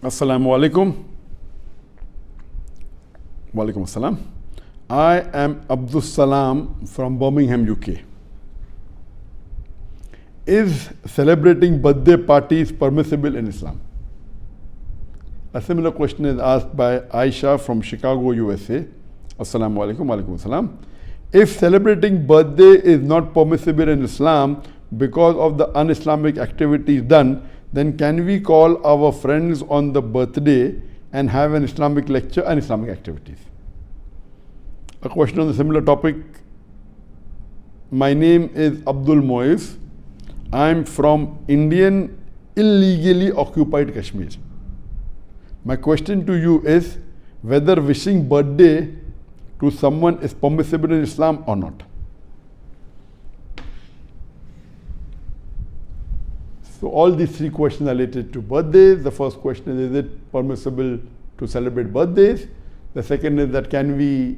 Assalamu alaikum. Walaikum assalam. I am Abdul Salam from Birmingham, UK. Is celebrating birthday parties permissible in Islam? A similar question is asked by Aisha from Chicago, USA. Assalamu alaikum. Walaikum assalam. If celebrating birthday is not permissible in Islam because of the un-Islamic activities done, then can we call our friends on the birthday and have an Islamic lecture and Islamic activities? A question on a similar topic. My name is Abdul Moiz. I am from Indian illegally occupied Kashmir. My question to you is whether wishing birthday to someone is permissible in Islam or not. So all these three questions are related to birthdays. The first question is it permissible to celebrate birthdays? The second is that can we,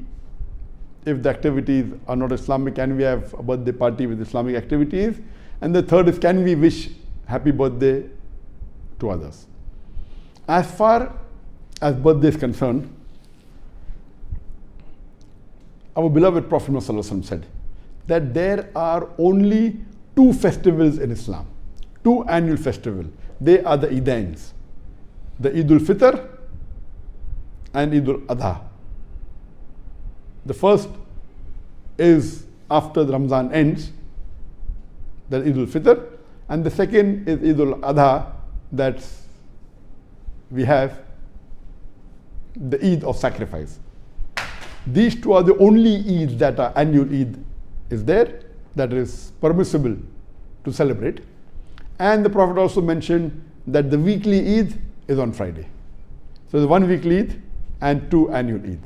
if the activities are not Islamic, can we have a birthday party with Islamic activities? And the third is can we wish happy birthday to others? As far as birthday is concerned, our beloved Prophet ﷺ said that there are only two festivals in Islam, two annual festivals. They are the Eidains, the Eid al-Fitr and Eid al-Adha. The first is after the Ramzan ends, that Eid al-Fitr, and the second is Eid al-Adha, that we have the Eid of sacrifice. These two are the only Eids that are annual Eid is there, that is permissible to celebrate. And the Prophet also mentioned that the weekly Eid is on Friday. So there's one weekly Eid and two annual Eid.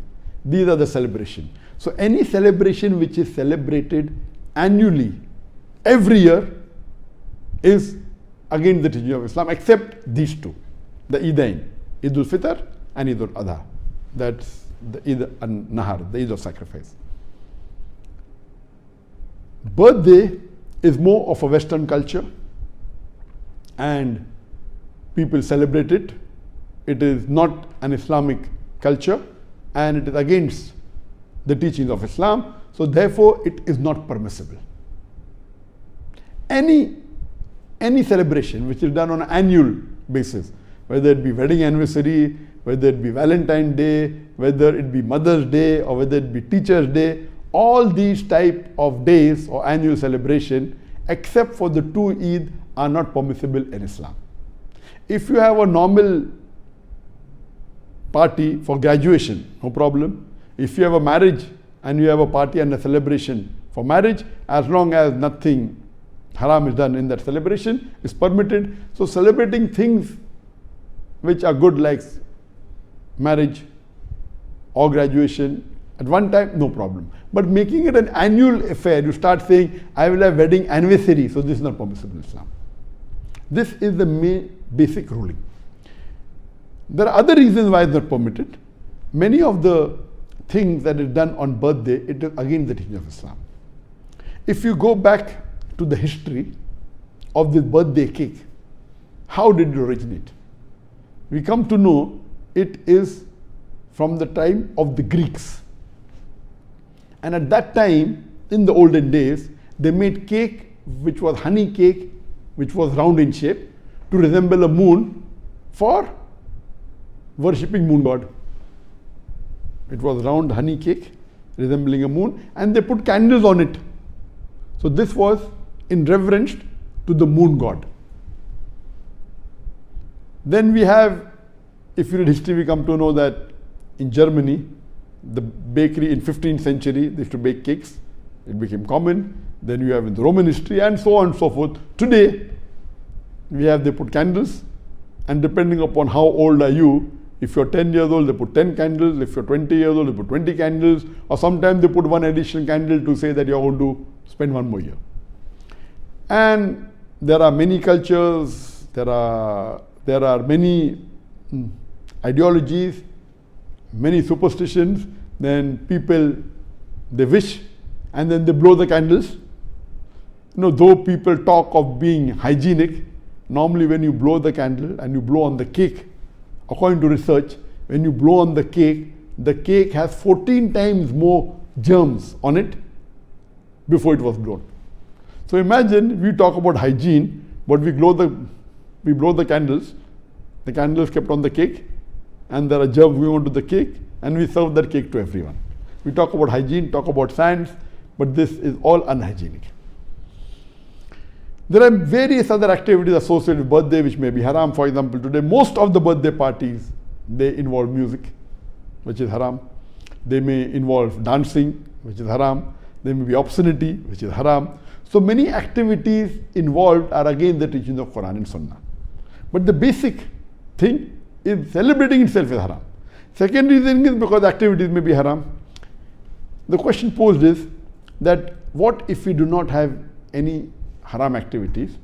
These are the celebration. So any celebration which is celebrated annually, every year, is against the teaching of Islam, except these two, the Eidain, Eid al-Fitr and Eid al-Adha. That's the Eid al-Nahar, the Eid of sacrifice. Birthday is more of a Western culture and people celebrate it. It is not an Islamic culture and it is against the teachings of Islam. So therefore it is not permissible. Any celebration which is done on an annual basis, whether it be wedding anniversary, whether it be Valentine's Day, whether it be Mother's Day, or whether it be Teacher's Day, all these type of days or annual celebration, except for the two Eid, are not permissible in Islam. If you have a normal party for graduation, no problem. If you have a marriage and you have a party and a celebration for marriage, as long as nothing haram is done in that celebration, is permitted. So celebrating things which are good like marriage or graduation at one time, no problem. But making it an annual affair, you start saying, I will have wedding anniversary, so this is not permissible in Islam. This is the main basic ruling. There are other reasons why it's not permitted. Many of the things that is done on birthday, it is against the teaching of Islam. If you go back to the history of this birthday cake, how did it originate? We come to know it is from the time of the Greeks. And at that time, in the olden days, they made cake which was honey cake, which was round in shape, to resemble a moon for worshipping moon god. It was round honey cake resembling a moon, and they put candles on it. So this was in reverence to the moon god. Then we have, if you read history, we come to know that in Germany, the bakery in 15th century, they used to bake cakes. It became common. Then you have in the Roman history and so on and so forth. Today, they put candles, and depending upon how old are you, if you're 10 years old, they put 10 candles. If you're 20 years old, they put 20 candles. Or sometimes they put one additional candle to say that you're going to spend one more year. And there are many cultures, there are many ideologies, many superstitions. Then people, they wish and then they blow the candles. Though people talk of being hygienic, normally when you blow the candle and you blow on the cake according to research, when you blow on the cake has 14 times more germs on it before it was blown. So imagine we talk about hygiene, but we blow the candles kept on the cake, and there are germs going onto the cake, and we serve that cake to everyone. We talk about hygiene, talk about science, but this is all unhygienic. There are various other activities associated with birthday which may be haram. For example, today most of the birthday parties, they involve music, which is haram. They may involve dancing, which is haram. There may be obscenity, which is haram. So many activities involved are again the teachings of Quran and Sunnah. But the basic thing is celebrating itself is haram. Second reason is because activities may be haram. The question posed is that what if we do not have any haram activities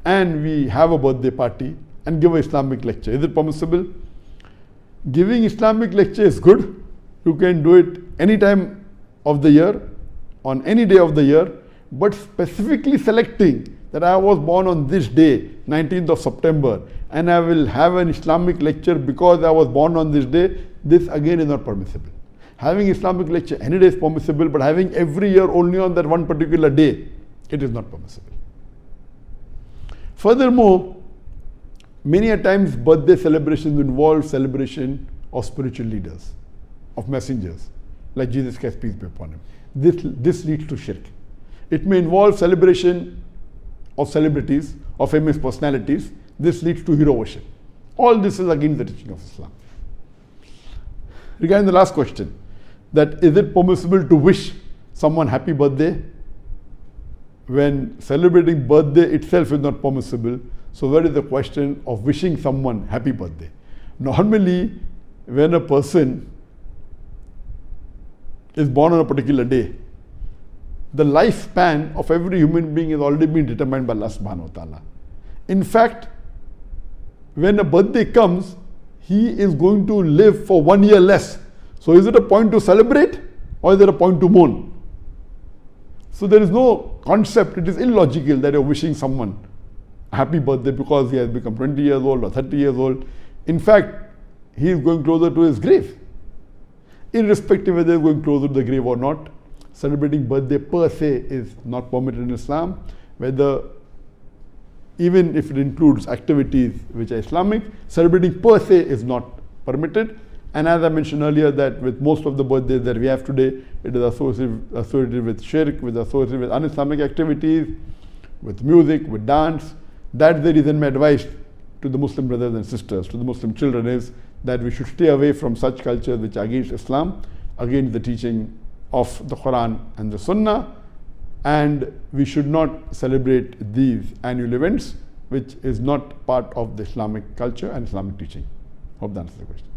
and we have a birthday party and give an Islamic lecture? Is it permissible? Giving Islamic lecture is good. You can do it any time of the year, on any day of the year, but specifically selecting that I was born on this day, 19th of September, and I will have an Islamic lecture because I was born on this day, this again is not permissible. Having Islamic lecture any day is permissible, but having every year only on that one particular day, it is not permissible. Furthermore, many a times birthday celebrations involve celebration of spiritual leaders, of messengers, like Jesus Christ, peace be upon him. This leads to shirk. It may involve celebration of celebrities, of famous personalities. This leads to hero worship. All this is against the teaching of Islam. Regarding the last question, that is it permissible to wish someone happy birthday when celebrating birthday itself is not permissible? So where is the question of wishing someone happy birthday? Normally, when a person is born on a particular day, the lifespan of every human being has already been determined by Allah subhanahu wa ta'ala. In fact, when a birthday comes, he is going to live for 1 year less. So is it a point to celebrate or is it a point to mourn? So there is no concept, it is illogical that you're wishing someone a happy birthday because he has become 20 years old or 30 years old. In fact, he is going closer to his grave. Irrespective whether he is going closer to the grave or not, celebrating birthday per se is not permitted in Islam, whether even if it includes activities which are Islamic, celebrating per se is not permitted. And as I mentioned earlier, that with most of the birthdays that we have today, it is associated with shirk, with associated with un-Islamic activities, with music, with dance. That's the reason my advice to the Muslim brothers and sisters, to the Muslim children is that we should stay away from such cultures which are against Islam, against the teaching of the Quran and the Sunnah, and we should not celebrate these annual events which is not part of the Islamic culture and Islamic teaching. Hope that answers the question.